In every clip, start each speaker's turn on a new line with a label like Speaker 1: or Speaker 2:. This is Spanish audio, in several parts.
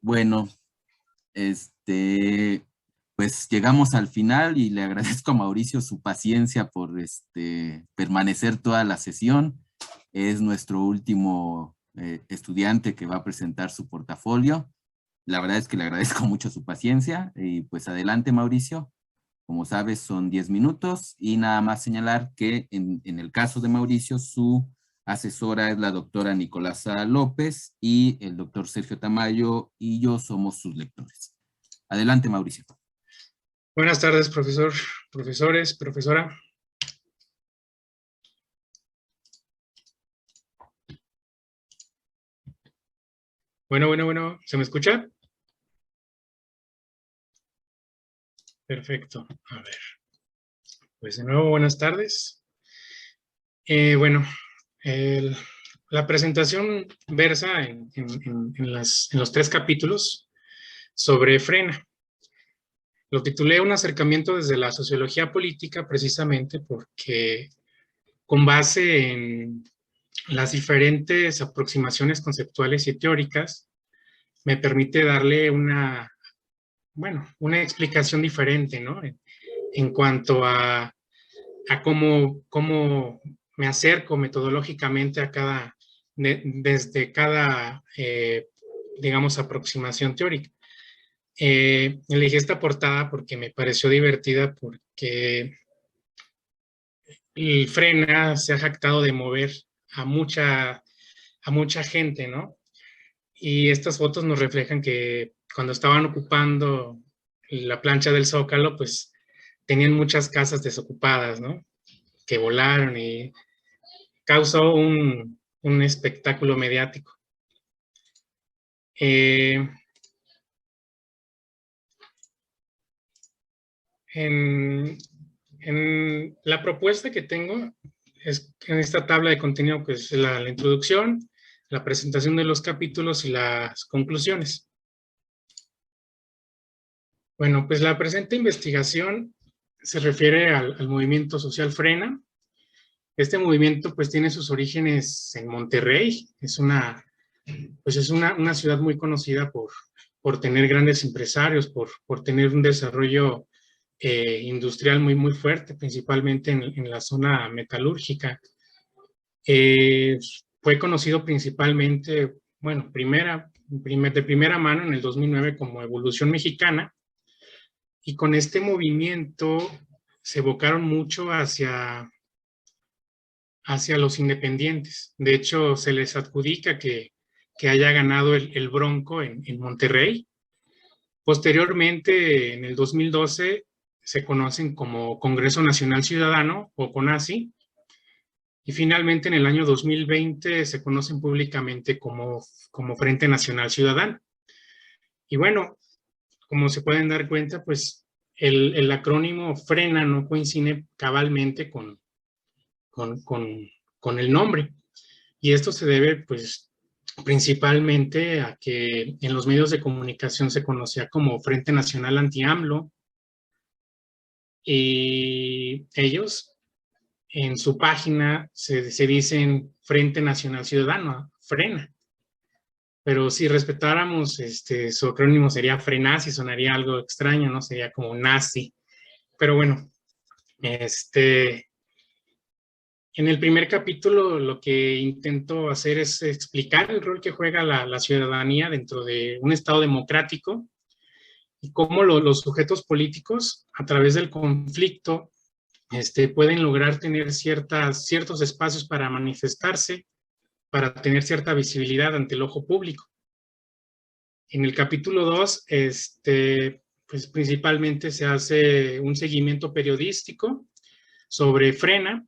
Speaker 1: Bueno, este, pues llegamos al final y le agradezco a Mauricio su paciencia por permanecer toda la sesión. Es nuestro último estudiante que va a presentar su portafolio. La verdad es que le agradezco mucho su paciencia y pues adelante, Mauricio. Como sabes, son 10 minutos y nada más señalar que en el caso de Mauricio, su asesora es la doctora Nicolasa López y el doctor Sergio Tamayo y yo somos sus lectores. Adelante, Mauricio.
Speaker 2: Buenas tardes, profesor, profesores, profesora. Bueno, ¿se me escucha? Perfecto, a ver. Pues de nuevo, buenas tardes. Bueno, la presentación versa en los 3 capítulos sobre Frena. Lo titulé Un acercamiento desde la sociología política precisamente porque con base en las diferentes aproximaciones conceptuales y teóricas, me permite darle una explicación diferente, ¿no? En cuanto a cómo me acerco metodológicamente a desde cada, digamos, aproximación teórica. Elegí esta portada porque me pareció divertida, porque el Frena se ha jactado de mover a mucha gente, ¿no? Y estas fotos nos reflejan que cuando estaban ocupando la plancha del Zócalo, pues tenían muchas casas desocupadas, ¿no? Que volaron y causó un espectáculo mediático. En la propuesta que tengo es en esta tabla de contenido, pues la introducción, la presentación de los capítulos y las conclusiones. Bueno, pues la presente investigación se refiere al movimiento social Frena. Este movimiento pues tiene sus orígenes en Monterrey. Es una ciudad muy conocida por tener grandes empresarios, por tener un desarrollo industrial muy fuerte, principalmente en la zona metalúrgica. Fue conocido principalmente, bueno, de primera mano en el 2009 como Evolución Mexicana, y con este movimiento se evocaron mucho hacia los independientes. De hecho, se les adjudica que haya ganado el Bronco en Monterrey. Posteriormente, en el 2012, se conocen como Congreso Nacional Ciudadano o CONACI, y finalmente en el año 2020 se conocen públicamente como Frente Nacional Ciudadano. Y bueno, como se pueden dar cuenta, pues el acrónimo Frena no coincide cabalmente con el nombre. Y esto se debe, pues, principalmente a que en los medios de comunicación se conocía como Frente Nacional Anti-AMLO, y ellos en su página se dicen Frente Nacional Ciudadano, Frena. Pero si respetáramos su acrónimo sería Frenazi, sonaría algo extraño, ¿no? Sería como nazi. Pero bueno, en el primer capítulo lo que intento hacer es explicar el rol que juega la ciudadanía dentro de un Estado democrático y cómo los sujetos políticos, a través del conflicto, pueden lograr tener ciertos espacios para manifestarse, para tener cierta visibilidad ante el ojo público. En el capítulo 2, pues principalmente se hace un seguimiento periodístico sobre Frena,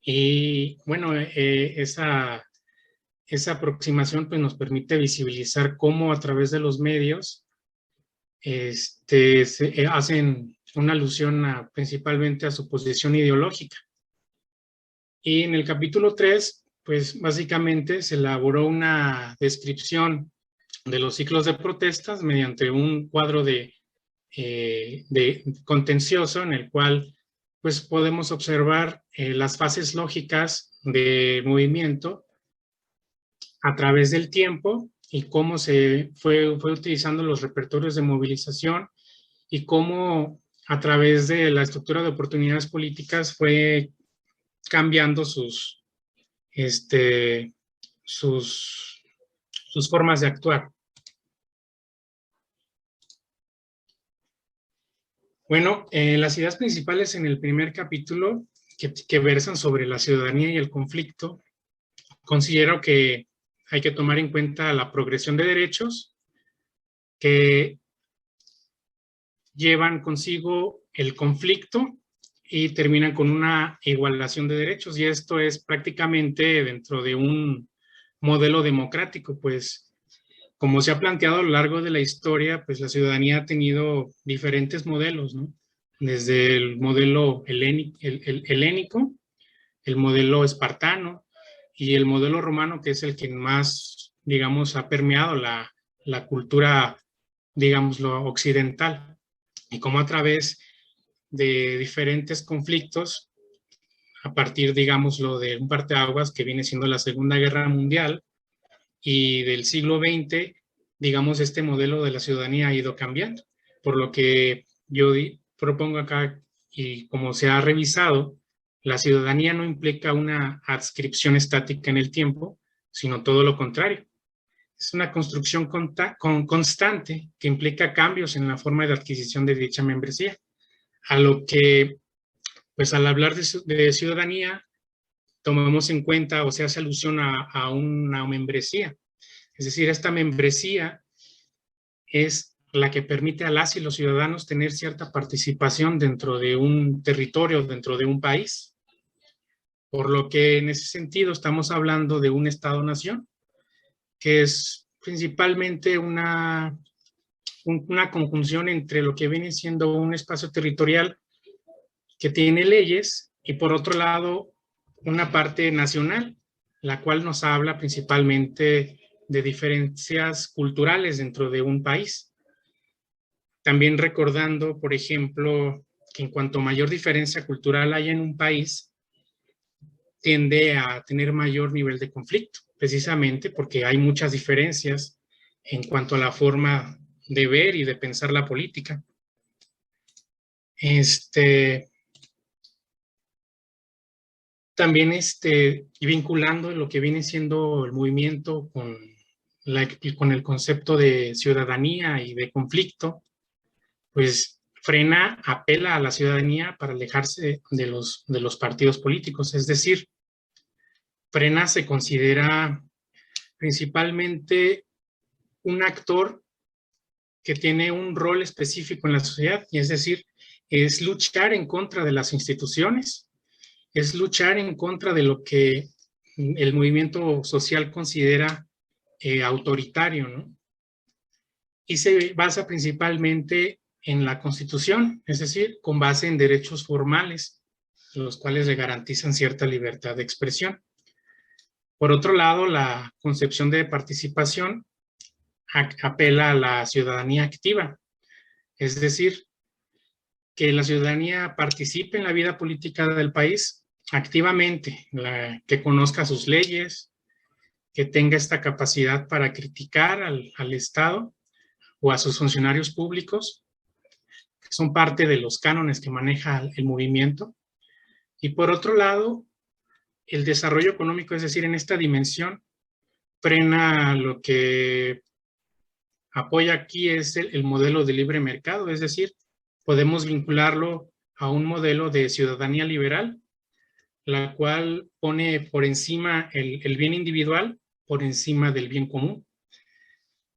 Speaker 2: y bueno, esa aproximación pues nos permite visibilizar cómo a través de los medios se hacen una alusión principalmente a su posición ideológica. Y en el capítulo 3, pues básicamente se elaboró una descripción de los ciclos de protestas mediante un cuadro de contencioso en el cual pues podemos observar las fases lógicas de movimiento a través del tiempo y cómo se fue utilizando los repertorios de movilización y cómo a través de la estructura de oportunidades políticas fue cambiando este, sus, sus formas de actuar. Bueno, las ideas principales en el primer capítulo que versan sobre la ciudadanía y el conflicto, considero que hay que tomar en cuenta la progresión de derechos que llevan consigo el conflicto y terminan con una igualación de derechos. Y esto es prácticamente dentro de un modelo democrático, pues como se ha planteado a lo largo de la historia, pues la ciudadanía ha tenido diferentes modelos, ¿no? Desde el modelo helénico, el modelo espartano y el modelo romano, que es el que más, digamos, ha permeado la cultura, digámoslo, occidental. Y cómo a través de diferentes conflictos, a partir, digámoslo, de un parteaguas que viene siendo la Segunda Guerra Mundial y del siglo XX, digamos, este modelo de la ciudadanía ha ido cambiando. Por lo que yo propongo acá, y como se ha revisado, la ciudadanía no implica una adscripción estática en el tiempo, sino todo lo contrario. Es una construcción constante que implica cambios en la forma de adquisición de dicha membresía. A lo que, pues al hablar de ciudadanía, tomamos en cuenta o se hace alusión a una membresía. Es decir, esta membresía es la que permite a las y los ciudadanos tener cierta participación dentro de un territorio, dentro de un país. Por lo que en ese sentido estamos hablando de un Estado-nación, que es principalmente una conjunción entre lo que viene siendo un espacio territorial que tiene leyes y por otro lado una parte nacional, la cual nos habla principalmente de diferencias culturales dentro de un país. También recordando, por ejemplo, que en cuanto mayor diferencia cultural haya en un país, tiende a tener mayor nivel de conflicto, precisamente porque hay muchas diferencias en cuanto a la forma de ver y de pensar la política. También y vinculando lo que viene siendo el movimiento con el concepto de ciudadanía y de conflicto, pues frena, apela a la ciudadanía para alejarse de los partidos políticos. Es decir, frena se considera principalmente un actor que tiene un rol específico en la sociedad, y es decir, es luchar en contra de las instituciones, es luchar en contra de lo que el movimiento social considera autoritario, ¿no? Y se basa principalmente en la Constitución, es decir, con base en derechos formales, los cuales le garantizan cierta libertad de expresión. Por otro lado, la concepción de participación apela a la ciudadanía activa, es decir, que la ciudadanía participe en la vida política del país activamente, que conozca sus leyes, que tenga esta capacidad para criticar al Estado o a sus funcionarios públicos, que son parte de los cánones que maneja el movimiento. Y por otro lado, el desarrollo económico, es decir, en esta dimensión, frena lo que apoya aquí es el modelo de libre mercado, es decir, podemos vincularlo a un modelo de ciudadanía liberal, la cual pone por encima el bien individual, por encima del bien común.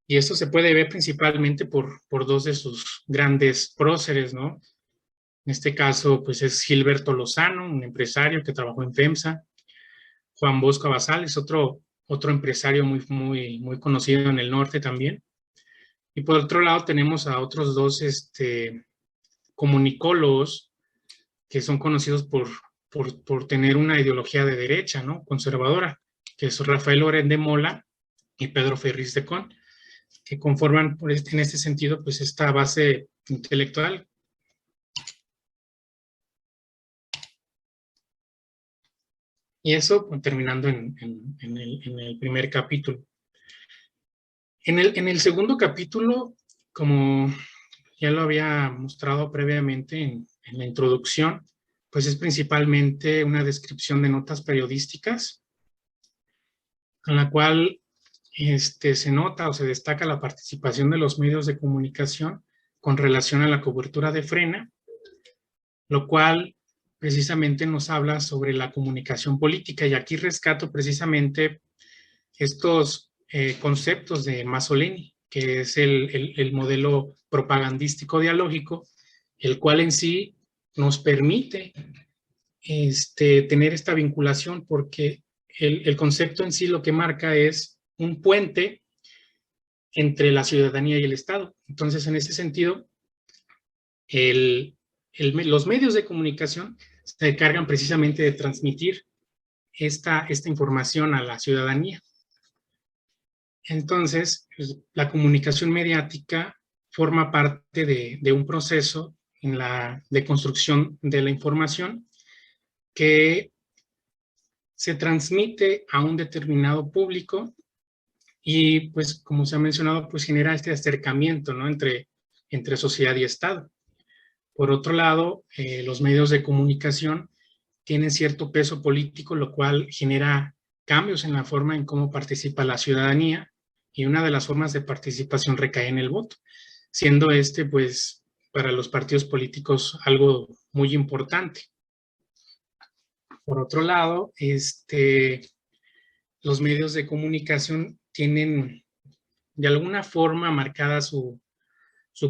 Speaker 2: Y esto se puede ver principalmente por dos de sus grandes próceres, ¿no? En este caso, pues es Gilberto Lozano, un empresario que trabajó en FEMSA, Juan Bosco Abasal es otro empresario muy conocido en el norte también. Y por otro lado tenemos a otros dos comunicólogos que son conocidos por tener una ideología de derecha, ¿no? Conservadora, que es Rafael Loren de Mola y Pedro Ferriz de Con, que conforman en este sentido pues esta base intelectual. Y eso pues, terminando en el primer capítulo. En el segundo capítulo, como ya lo había mostrado previamente en la introducción, pues es principalmente una descripción de notas periodísticas, en la cual se nota o se destaca la participación de los medios de comunicación con relación a la cobertura de Frena, lo cual precisamente nos habla sobre la comunicación política. Y aquí rescato precisamente estos conceptos de Masolini, que es el modelo propagandístico dialógico, el cual en sí nos permite tener esta vinculación, porque el concepto en sí lo que marca es un puente entre la ciudadanía y el Estado. Entonces, en ese sentido, los medios de comunicación se encargan precisamente de transmitir esta información a la ciudadanía. Entonces, pues, la comunicación mediática forma parte de un proceso de construcción de la información que se transmite a un determinado público y, pues, como se ha mencionado, pues genera este acercamiento, ¿no?, entre sociedad y Estado. Por otro lado, los medios de comunicación tienen cierto peso político, lo cual genera cambios en la forma en cómo participa la ciudadanía, y una de las formas de participación recae en el voto, siendo pues, para los partidos políticos algo muy importante. Por otro lado, los medios de comunicación tienen de alguna forma marcada su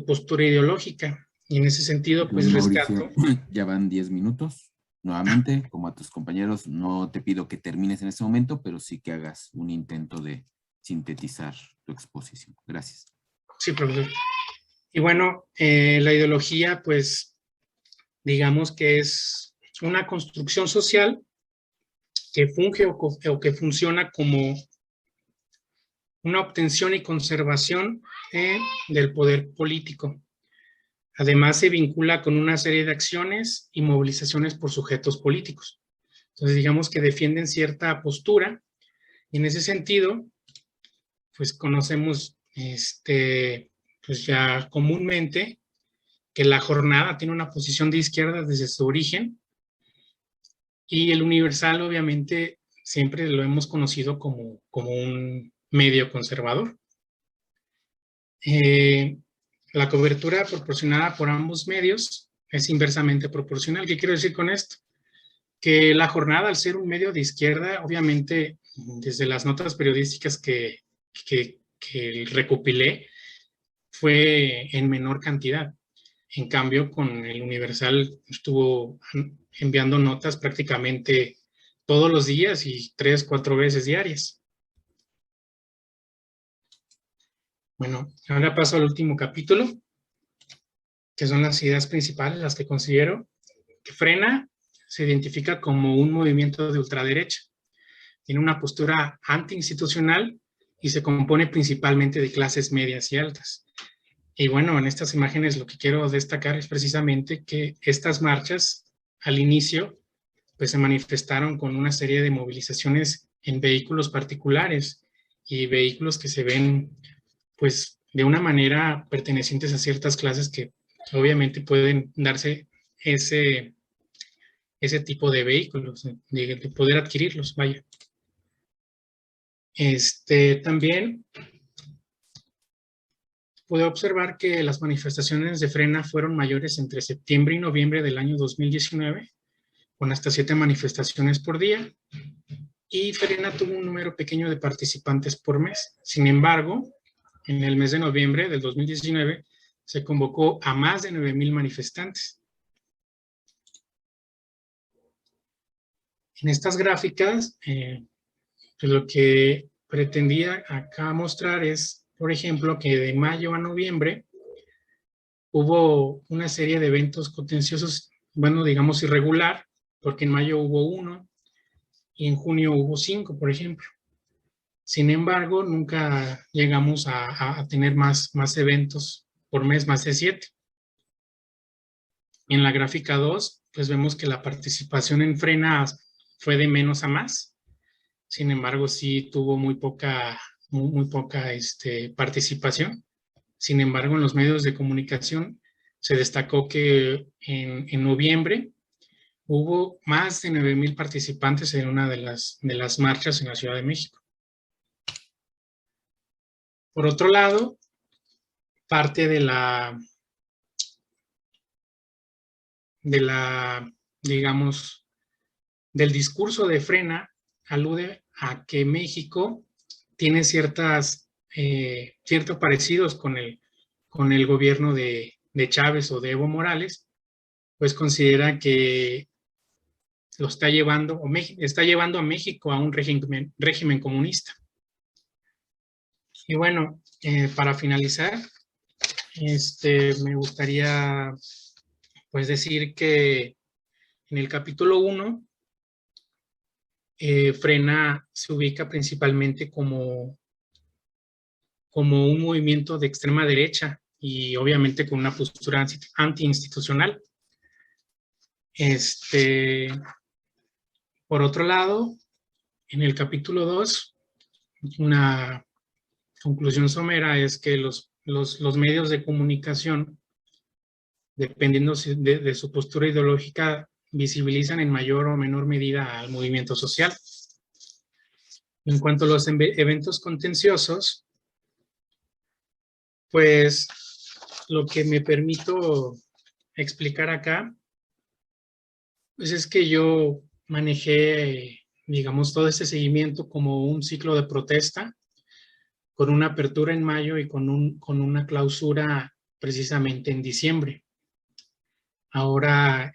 Speaker 2: postura ideológica, y en ese sentido, pues
Speaker 1: Mauricio,
Speaker 2: rescato.
Speaker 1: ya van 10 minutos. Nuevamente, como a tus compañeros, no te pido que termines en este momento, pero sí que hagas un intento de sintetizar tu exposición. Gracias.
Speaker 2: Sí, profesor. Y bueno, la ideología, pues, digamos que es una construcción social que funge o que funciona como una obtención y conservación del poder político. Además, se vincula con una serie de acciones y movilizaciones por sujetos políticos. Entonces, digamos que defienden cierta postura, y en ese sentido, pues conocemos pues ya comúnmente que La Jornada tiene una posición de izquierda desde su origen, y el Universal obviamente siempre lo hemos conocido como un medio conservador. La cobertura proporcionada por ambos medios es inversamente proporcional. ¿Qué quiero decir con esto? Que La Jornada, al ser un medio de izquierda, obviamente desde las notas periodísticas que recopilé, fue en menor cantidad. En cambio, con el Universal estuvo enviando notas prácticamente todos los días y 3, 4 veces diarias. Bueno, ahora paso al último capítulo, que son las ideas principales, las que considero. Que Frena se identifica como un movimiento de ultraderecha. Tiene una postura antiinstitucional y se compone principalmente de clases medias y altas. Y bueno, en estas imágenes lo que quiero destacar es precisamente que estas marchas al inicio pues se manifestaron con una serie de movilizaciones en vehículos particulares y vehículos que se ven pues de una manera pertenecientes a ciertas clases que obviamente pueden darse ese tipo de vehículos, de poder adquirirlos, vaya. También pude observar que las manifestaciones de Frena fueron mayores entre septiembre y noviembre del año 2019, con hasta 7 manifestaciones por día, y Frena tuvo un número pequeño de participantes por mes. Sin embargo, en el mes de noviembre del 2019 se convocó a más de 9,000 manifestantes. En estas gráficas, pues lo que pretendía acá mostrar es, por ejemplo, que de mayo a noviembre hubo una serie de eventos contenciosos, bueno, digamos irregular, porque en mayo hubo 1 y en junio hubo 5, por ejemplo. Sin embargo, nunca llegamos a tener más eventos por mes, más de 7. En la gráfica 2, pues vemos que la participación en Frena fue de menos a más. Sin embargo, sí tuvo muy poca muy poca participación. Sin embargo, en los medios de comunicación se destacó que en noviembre hubo más de 9,000 participantes en una de las marchas en la Ciudad de México. Por otro lado, parte de digamos, del discurso de Frena alude a que México tiene ciertos parecidos con el gobierno de Chávez o de Evo Morales, pues considera que lo está llevando, está llevando a México a un régimen comunista. Y bueno, para finalizar, me gustaría pues decir que en el capítulo 1, Frena se ubica principalmente como un movimiento de extrema derecha y obviamente con una postura anti-institucional. Por otro lado, en el capítulo 2, una conclusión somera es que los medios de comunicación, dependiendo de su postura ideológica, visibilizan en mayor o menor medida al movimiento social. En cuanto a los eventos contenciosos, pues lo que me permito explicar acá, pues es que yo manejé, digamos, todo este seguimiento como un ciclo de protesta, con una apertura en mayo y con una clausura precisamente en diciembre. Ahora,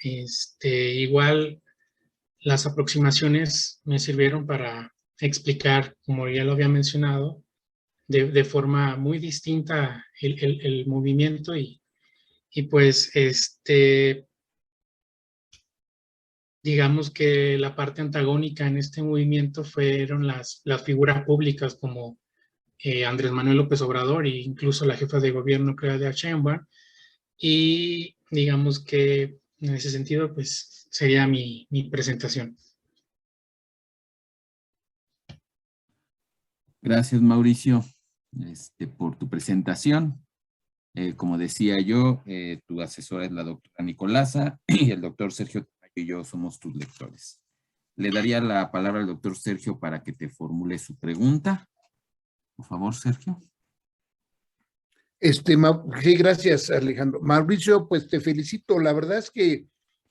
Speaker 2: igual las aproximaciones me sirvieron para explicar, como ya lo había mencionado, de forma muy distinta el movimiento y pues digamos que la parte antagónica en este movimiento fueron las figuras públicas como Andrés Manuel López Obrador e incluso la jefa de gobierno Claudia Sheinbaum, y digamos que en ese sentido pues sería mi presentación.
Speaker 1: Gracias, Mauricio, por tu presentación. Como decía yo, tu asesora es la doctora Nicolasa y el doctor Sergio Tamayo y yo somos tus lectores. Le daría la palabra al doctor Sergio para que te formule su pregunta. Por favor, Sergio.
Speaker 3: Sí, gracias, Alejandro. Mauricio, pues te felicito. La verdad es que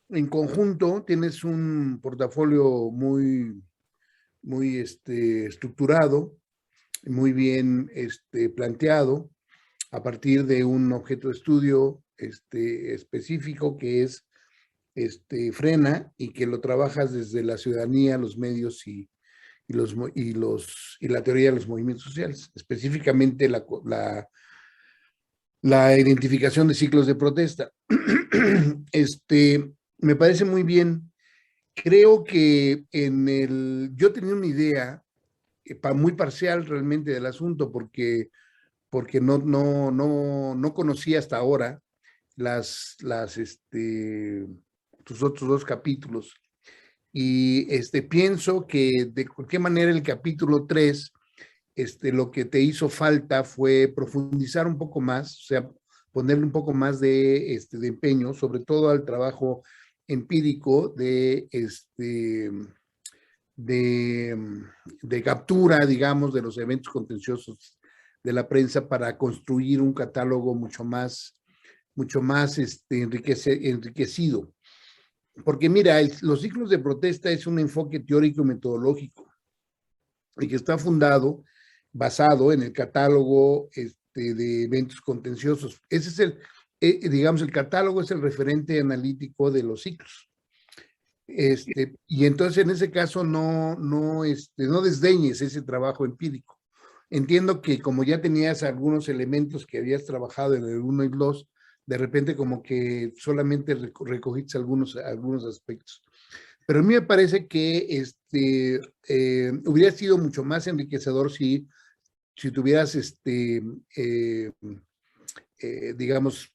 Speaker 3: en conjunto tienes un portafolio muy estructurado, muy bien planteado, a partir de un objeto de estudio específico que es Frena, y que lo trabajas desde la ciudadanía, los medios y la teoría de los movimientos sociales, específicamente la identificación de ciclos de protesta. Me parece muy bien. Creo que yo tenía una idea muy parcial realmente del asunto, porque no conocía hasta ahora tus otros dos capítulos. Y pienso que de cualquier manera el capítulo 3, lo que te hizo falta fue profundizar un poco más, o sea, ponerle un poco más de empeño, sobre todo al trabajo empírico de captura, digamos, de los eventos contenciosos de la prensa, para construir un catálogo mucho más enriquecido. Porque mira, los ciclos de protesta es un enfoque teórico metodológico y que está basado en el catálogo de eventos contenciosos. Ese es digamos, el catálogo es el referente analítico de los ciclos. Y entonces en ese caso no desdeñes ese trabajo empírico. Entiendo que como ya tenías algunos elementos que habías trabajado en el 1 y 2, de repente como que solamente recogiste algunos aspectos. Pero a mí me parece que hubiera sido mucho más enriquecedor si tuvieras, digamos,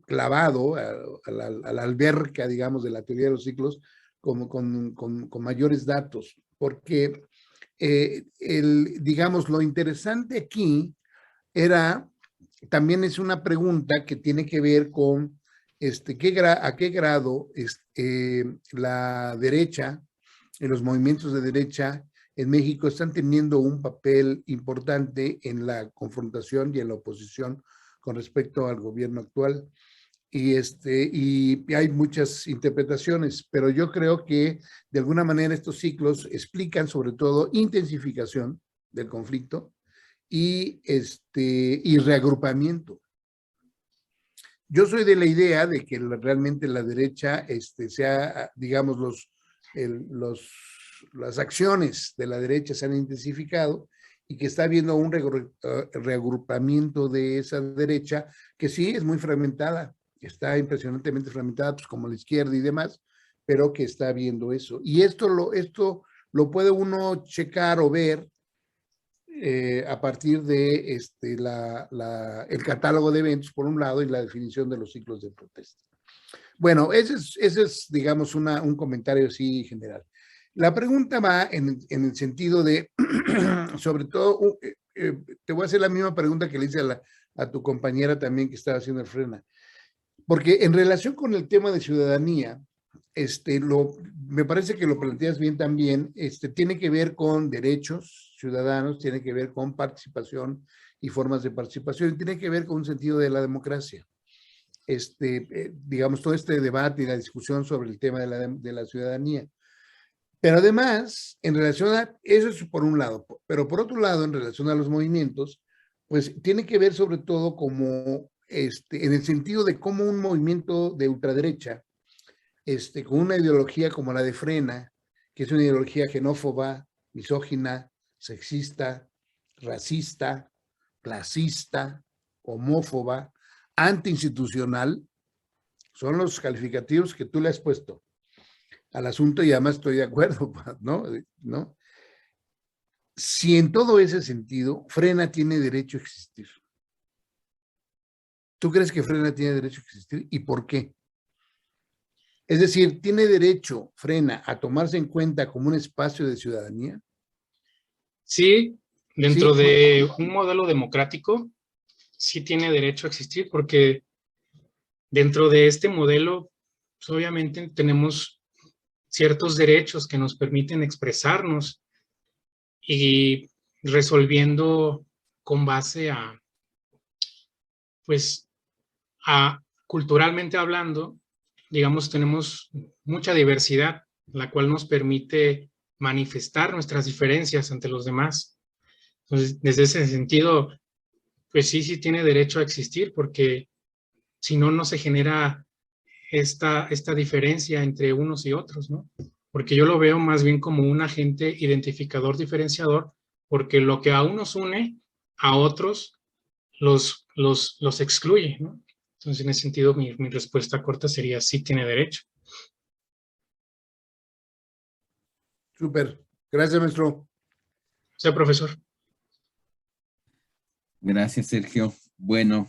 Speaker 3: clavado a la alberca, digamos, de la teoría de los ciclos, con mayores datos, porque digamos, lo interesante aquí también es una pregunta que tiene que ver con a qué grado la derecha, los movimientos de derecha en México están teniendo un papel importante en la confrontación y en la oposición con respecto al gobierno actual. Y hay muchas interpretaciones, pero yo creo que de alguna manera estos ciclos explican sobre todo intensificación del conflicto y reagrupamiento. Yo soy de la idea de que realmente la derecha sea, digamos, las acciones de la derecha se han intensificado y que está habiendo un reagrupamiento de esa derecha que sí es muy fragmentada, está impresionantemente fragmentada, pues como la izquierda y demás, pero que está viendo eso. Y esto lo puede uno checar o ver a partir de el catálogo de eventos, por un lado, y la definición de los ciclos de protesta. Bueno, ese es digamos, un comentario así general. La pregunta va en el sentido de, sobre todo, te voy a hacer la misma pregunta que le hice a tu compañera también que estaba haciendo el frena. Porque en relación con el tema de ciudadanía, me parece que lo planteas bien también, tiene que ver con derechos ciudadanos, tiene que ver con participación y formas de participación, y tiene que ver con un sentido de la democracia. Digamos, todo este debate y la discusión sobre el tema de la ciudadanía. Pero además, en relación a, eso es por un lado, pero por otro lado, en relación a los movimientos, pues tiene que ver sobre todo como, en el sentido de cómo un movimiento de ultraderecha, con una ideología como la de Frena, que es una ideología xenófoba, misógina, sexista, racista, clasista, homófoba, antiinstitucional, son los calificativos que tú le has puesto al asunto y además estoy de acuerdo, ¿no? Si en todo ese sentido Frena tiene derecho a existir. ¿Tú crees que Frena tiene derecho a existir? ¿Y por qué? Es decir, ¿tiene derecho Frena a tomarse en cuenta como un espacio de ciudadanía?
Speaker 2: Sí, dentro de un modelo democrático, sí tiene derecho a existir, porque dentro de este modelo, pues obviamente tenemos ciertos derechos que nos permiten expresarnos y resolviendo con base pues, culturalmente hablando, digamos, tenemos mucha diversidad, la cual nos permite manifestar nuestras diferencias ante los demás. Entonces, desde ese sentido, pues sí tiene derecho a existir, porque si no, no se genera esta diferencia entre unos y otros, ¿no? Porque yo lo veo más bien como un agente identificador diferenciador, porque lo que a unos une, a otros los excluye, ¿no? Entonces, en ese sentido, mi respuesta corta sería sí tiene derecho.
Speaker 3: Súper. Gracias, maestro.
Speaker 2: O sea, profesor.
Speaker 1: Gracias, Sergio. Bueno,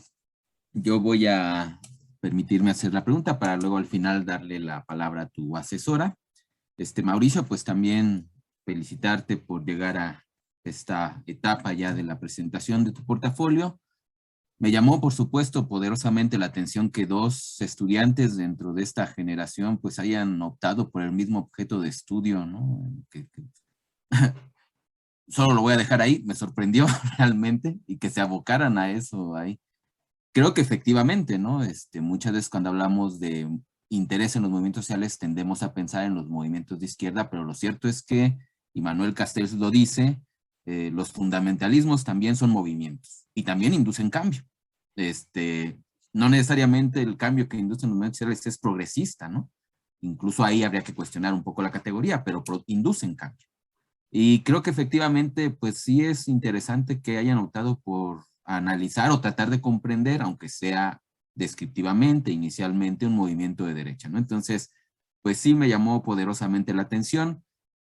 Speaker 1: yo voy a permitirme hacer la pregunta para luego al final darle la palabra a tu asesora. Mauricio, pues también felicitarte por llegar a esta etapa ya de la presentación de tu portafolio. Me llamó, por supuesto, poderosamente la atención que dos estudiantes dentro de esta generación pues hayan optado por el mismo objeto de estudio, ¿no? Solo lo voy a dejar ahí, me sorprendió realmente, y que se abocaran a eso ahí. Creo que efectivamente, ¿no? Muchas veces cuando hablamos de interés en los movimientos sociales tendemos a pensar en los movimientos de izquierda, pero lo cierto es que, y Manuel Castells lo dice, los fundamentalismos también son movimientos y también inducen cambio. No necesariamente el cambio que inducen los movimientos sociales es progresista, ¿no? Incluso ahí habría que cuestionar un poco la categoría, pero inducen cambio. Y creo que efectivamente, pues sí es interesante que hayan optado por analizar o tratar de comprender, aunque sea descriptivamente, inicialmente, un movimiento de derecha, ¿no? Entonces, pues sí me llamó poderosamente la atención.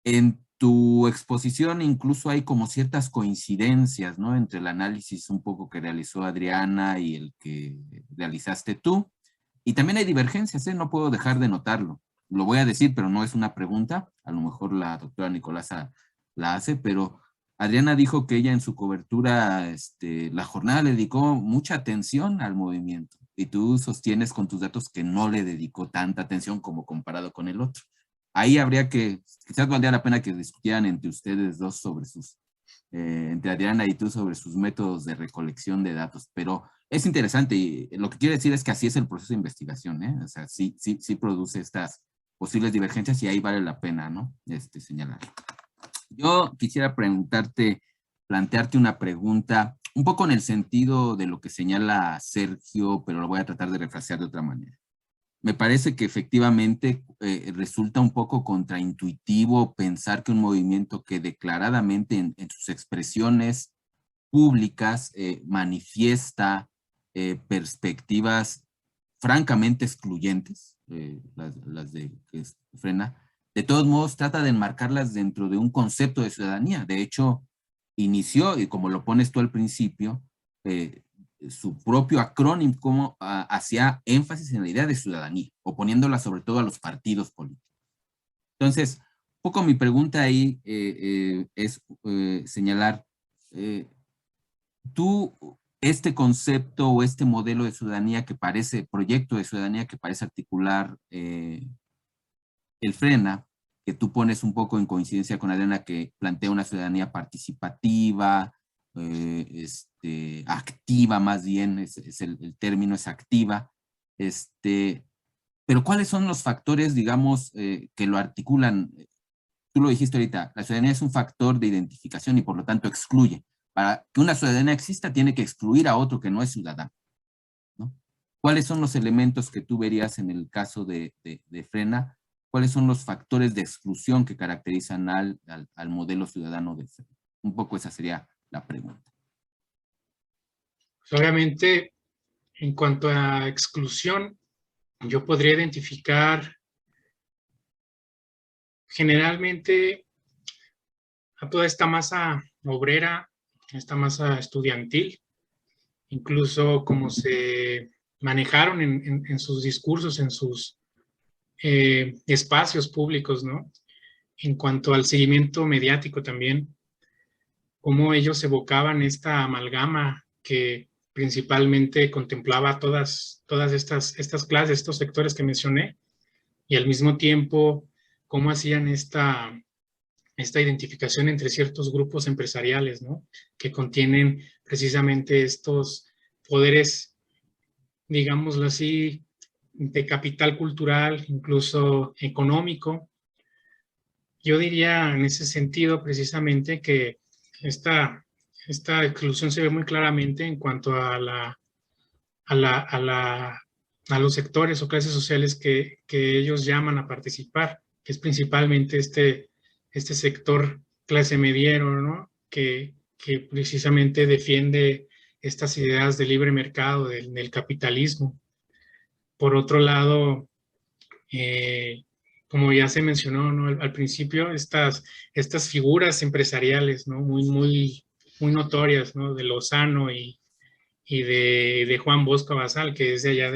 Speaker 1: En tu exposición incluso hay como ciertas coincidencias, ¿no? Entre el análisis un poco que realizó Adriana y el que realizaste tú. Y también hay divergencias, ¿eh? No puedo dejar de notarlo. Lo voy a decir, pero no es una pregunta. A lo mejor la doctora Nicolasa la hace, pero Adriana dijo que ella en su cobertura, la jornada le dedicó mucha atención al movimiento, y tú sostienes con tus datos que no le dedicó tanta atención como comparado con el otro. Ahí habría que, quizás valdría la pena que discutieran entre ustedes dos sobre sus, entre Adriana y tú, sobre sus métodos de recolección de datos, pero es interesante, y lo que quiero decir es que así es el proceso de investigación, ¿eh? O sea, sí produce estas posibles divergencias, y ahí vale la pena, ¿no? Señalar. Yo quisiera plantearte una pregunta, un poco en el sentido de lo que señala Sergio, pero lo voy a tratar de refrasear de otra manera. Me parece que efectivamente resulta un poco contraintuitivo pensar que un movimiento que declaradamente en sus expresiones públicas manifiesta perspectivas francamente excluyentes, las de Frena, de todos modos trata de enmarcarlas dentro de un concepto de ciudadanía. De hecho, inició, y como lo pones tú al principio, su propio acrónimo como hacía énfasis en la idea de ciudadanía, oponiéndola sobre todo a los partidos políticos. Entonces, un poco mi pregunta ahí es señalar, tú, este concepto o este modelo de ciudadanía que parece, proyecto de ciudadanía que parece articular el Frena, que tú pones un poco en coincidencia con Adriana, que plantea una ciudadanía participativa, activa más bien, el término es activa, pero ¿cuáles son los factores, digamos, que lo articulan? Tú lo dijiste ahorita, la ciudadanía es un factor de identificación y por lo tanto excluye. Para que una ciudadanía exista, tiene que excluir a otro que no es ciudadano, ¿no? ¿Cuáles son los elementos que tú verías en el caso de Frena? ¿Cuáles son los factores de exclusión que caracterizan al modelo ciudadano de Frena? Un poco esa sería la pregunta.
Speaker 2: Pues obviamente, en cuanto a exclusión, yo podría identificar generalmente a toda esta masa obrera, esta masa estudiantil, incluso cómo se manejaron en sus discursos, en sus espacios públicos, ¿no? En cuanto al seguimiento mediático también, cómo ellos evocaban esta amalgama que principalmente contemplaba todas estas clases, estos sectores que mencioné, y al mismo tiempo cómo hacían esta identificación entre ciertos grupos empresariales, ¿no? Que contienen precisamente estos poderes, digámoslo así, de capital cultural, incluso económico. Yo diría en ese sentido precisamente que esta exclusión se ve muy claramente en cuanto a los sectores o clases sociales que ellos llaman a participar, que es principalmente este sector clase mediero, ¿no? Que precisamente defiende estas ideas de libre mercado, del capitalismo. Por otro lado, como ya se mencionó, ¿no? Al principio, estas figuras empresariales, ¿no? Muy notorias, ¿no? De Lozano y de Juan Bosco Basal, que es de allá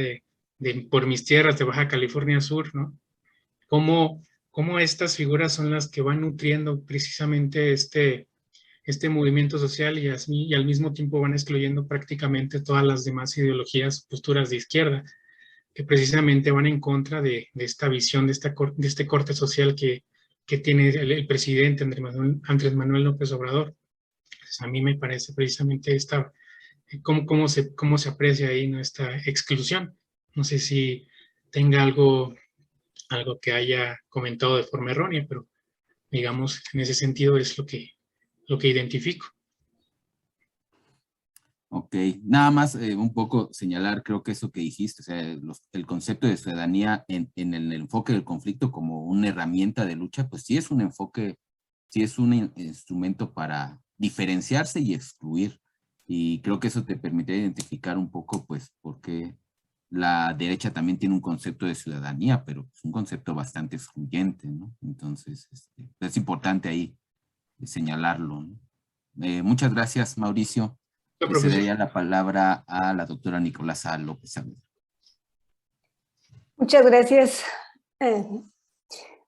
Speaker 2: por mis tierras de Baja California Sur, ¿no? Cómo estas figuras son las que van nutriendo precisamente este movimiento social y al mismo tiempo van excluyendo prácticamente todas las demás ideologías, posturas de izquierda, que precisamente van en contra de esta visión, de este corte social que tiene el presidente Andrés Manuel López Obrador. Pues a mí me parece precisamente cómo se aprecia ahí, ¿no? Esta exclusión. No sé si tenga algo que haya comentado de forma errónea, pero digamos, en ese sentido es lo que identifico.
Speaker 1: Ok, nada más un poco señalar, creo que eso que dijiste, o sea, el concepto de ciudadanía en el enfoque del conflicto como una herramienta de lucha, pues sí es un enfoque, sí es un instrumento para diferenciarse y excluir. Y creo que eso te permite identificar un poco, pues, por qué la derecha también tiene un concepto de ciudadanía, pero es un concepto bastante excluyente, ¿no? Entonces, es importante ahí señalarlo, ¿no? Muchas gracias, Mauricio. Le cedería la palabra a la doctora Nicolasa López Saavedra.
Speaker 4: Muchas gracias.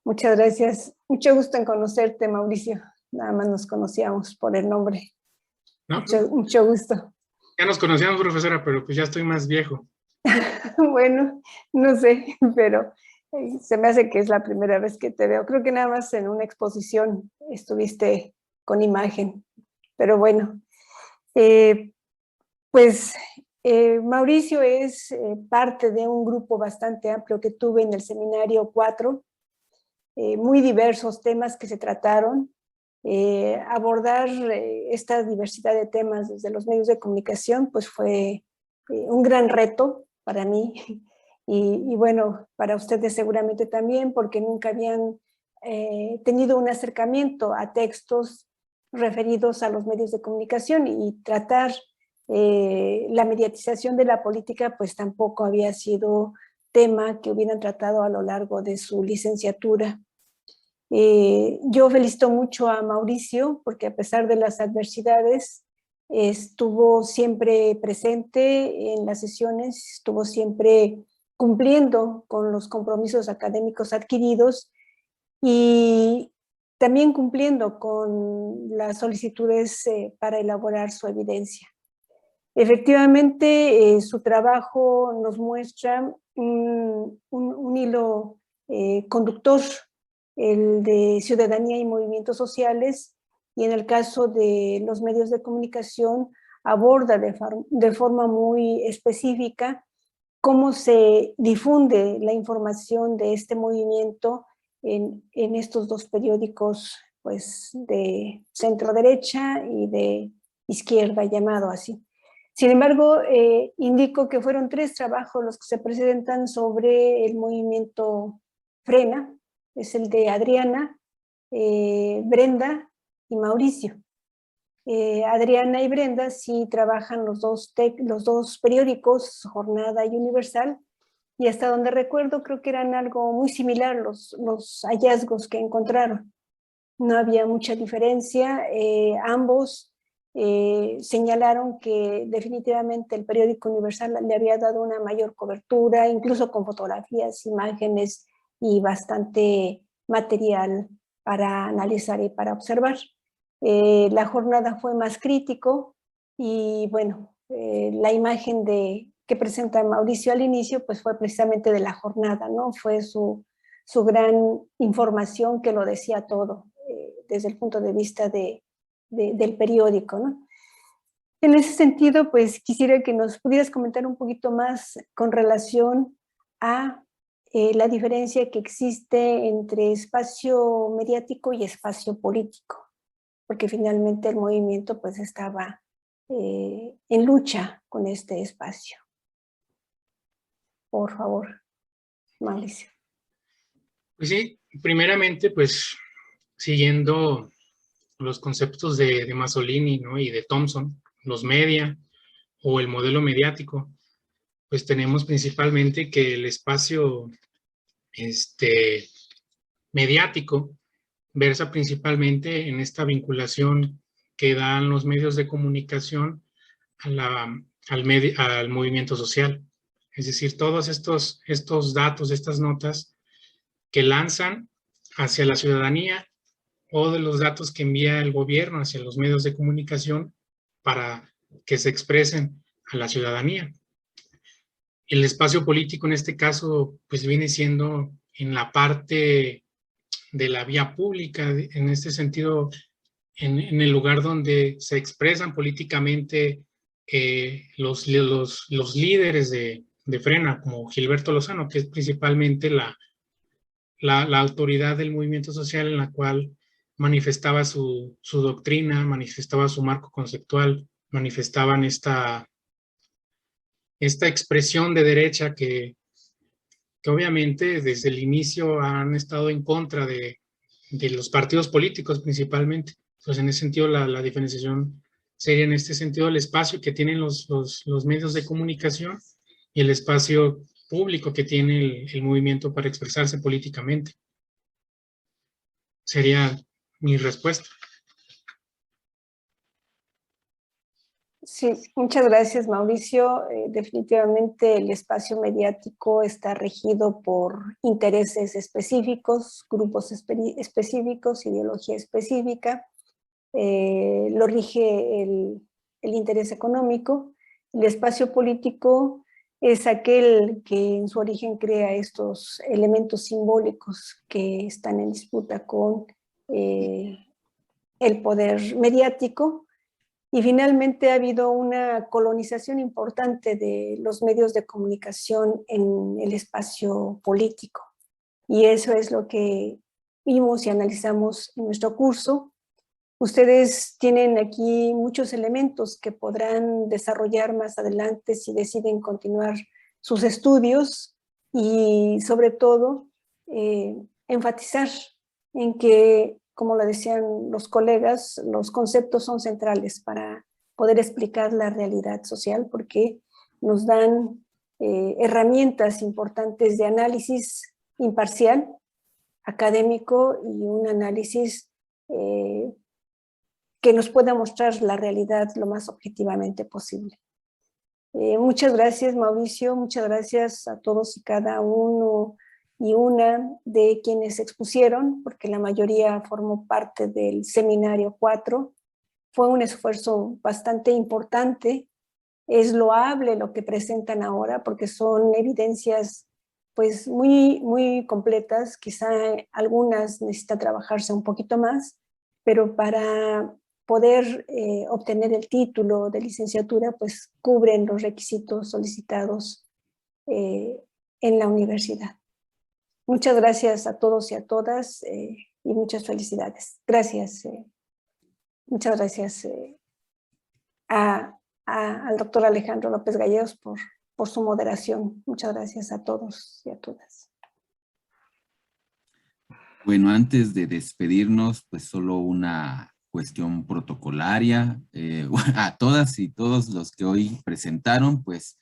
Speaker 4: Muchas gracias. Mucho gusto en conocerte, Mauricio. nada más nos conocíamos por el nombre.
Speaker 2: ¿No?
Speaker 4: Mucho gusto.
Speaker 2: Ya nos conocíamos, profesora, pero pues ya estoy más viejo.
Speaker 4: Bueno, no sé, pero se me hace que es la primera vez que te veo. Creo que nada más en una exposición estuviste con imagen, pero bueno. Pues Mauricio es parte de un grupo bastante amplio que tuve en el seminario 4, muy diversos temas que se trataron. Abordar esta diversidad de temas desde los medios de comunicación pues fue un gran reto para mí y bueno, para ustedes seguramente también, porque nunca habían tenido un acercamiento a textos referidos a los medios de comunicación y tratar la mediatización de la política pues tampoco había sido tema que hubieran tratado a lo largo de su licenciatura. Yo felicito mucho a Mauricio porque a pesar de las adversidades estuvo siempre presente en las sesiones, estuvo siempre cumpliendo con los compromisos académicos adquiridos y también cumpliendo con las solicitudes para elaborar su evidencia. Efectivamente, su trabajo nos muestra un hilo conductor, el de ciudadanía y movimientos sociales, y en el caso de los medios de comunicación aborda de forma muy específica cómo se difunde la información de este movimiento en estos dos periódicos pues, de centro derecha y de izquierda, llamado así. Sin embargo, indico que fueron 3 trabajos los que se presentan sobre el movimiento Frena, es el de Adriana, Brenda y Mauricio. Adriana y Brenda sí trabajan los dos periódicos, Jornada y Universal, y hasta donde recuerdo creo que eran algo muy similar los hallazgos que encontraron. No había mucha diferencia, ambos señalaron que definitivamente el periódico Universal le había dado una mayor cobertura, incluso con fotografías, imágenes y bastante material para analizar y para observar. La jornada fue más crítico y bueno, la imagen que presenta Mauricio al inicio pues fue precisamente de la jornada, ¿no? Fue su gran información que lo decía todo desde el punto de vista del periódico, ¿no? En ese sentido, pues quisiera que nos pudieras comentar un poquito más con relación a la diferencia que existe entre espacio mediático y espacio político, porque finalmente el movimiento pues estaba en lucha con este espacio. Por favor, Mauricio.
Speaker 2: Pues sí, primeramente, pues siguiendo los conceptos de Masolini, ¿no? Y de Thompson, los media o el modelo mediático, pues tenemos principalmente que el espacio mediático versa principalmente en esta vinculación que dan los medios de comunicación al movimiento social. Es decir, todos estos datos, estas notas que lanzan hacia la ciudadanía o de los datos que envía el gobierno hacia los medios de comunicación para que se expresen a la ciudadanía. El espacio político en este caso pues viene siendo en la parte de la vía pública, en este sentido, en el lugar donde se expresan políticamente los líderes de Frena, como Gilberto Lozano, que es principalmente la autoridad del movimiento social en la cual manifestaba su doctrina, manifestaba su marco conceptual, manifestaban esta expresión de derecha que obviamente desde el inicio han estado en contra de los partidos políticos principalmente. Entonces, en ese sentido, la diferenciación sería en este sentido el espacio que tienen los medios de comunicación y el espacio público que tiene el movimiento para expresarse políticamente. Sería mi respuesta.
Speaker 4: Sí, muchas gracias, Mauricio. Definitivamente el espacio mediático está regido por intereses específicos, grupos específicos, ideología específica. lo rige el interés económico. El espacio político es aquel que en su origen crea estos elementos simbólicos que están en disputa con el poder mediático. Y finalmente ha habido una colonización importante de los medios de comunicación en el espacio político. Y eso es lo que vimos y analizamos en nuestro curso. Ustedes tienen aquí muchos elementos que podrán desarrollar más adelante si deciden continuar sus estudios y sobre todo enfatizar en que, como lo decían los colegas, los conceptos son centrales para poder explicar la realidad social porque nos dan herramientas importantes de análisis imparcial, académico y un análisis que nos pueda mostrar la realidad lo más objetivamente posible. Muchas gracias, Mauricio, muchas gracias a todos y cada uno y una de quienes expusieron, porque la mayoría formó parte del seminario 4. Fue un esfuerzo bastante importante. Es loable lo que presentan ahora, porque son evidencias pues muy completas. Quizá algunas necesitan trabajarse un poquito más, pero para poder obtener el título de licenciatura, pues cubren los requisitos solicitados en la universidad. Muchas gracias a todos y a todas y muchas felicidades. Gracias. Muchas gracias al doctor Alejandro López Gallegos por su moderación. Muchas gracias a todos y a todas.
Speaker 1: Bueno, antes de despedirnos, pues solo una cuestión protocolaria. A todas y todos los que hoy presentaron, pues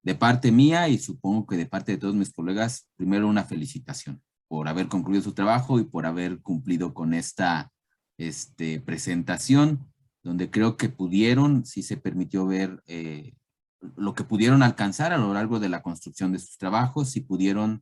Speaker 1: de parte mía y supongo que de parte de todos mis colegas, primero una felicitación por haber concluido su trabajo y por haber cumplido con esta presentación, donde creo que pudieron, sí se permitió ver lo que pudieron alcanzar a lo largo de la construcción de sus trabajos y pudieron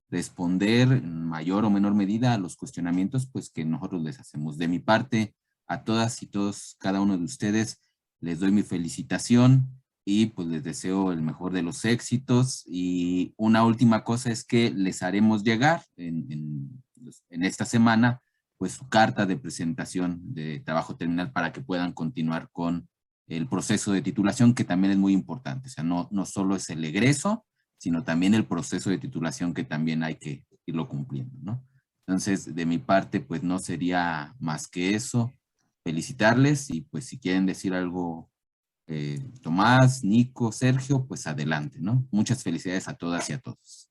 Speaker 1: responder en mayor o menor medida a los cuestionamientos pues que nosotros les hacemos. De mi parte, a todas y todos, cada uno de ustedes, les doy mi felicitación y pues les deseo el mejor de los éxitos. Y una última cosa es que les haremos llegar en esta semana pues su carta de presentación de trabajo terminal para que puedan continuar con el proceso de titulación, que también es muy importante. O sea, no solo es el egreso, sino también el proceso de titulación que también hay que irlo cumpliendo, ¿no? Entonces, de mi parte, pues no sería más que eso. Felicitarles y pues si quieren decir algo, Tomás, Nico, Sergio, pues adelante, ¿no? Muchas felicidades a todas y a todos.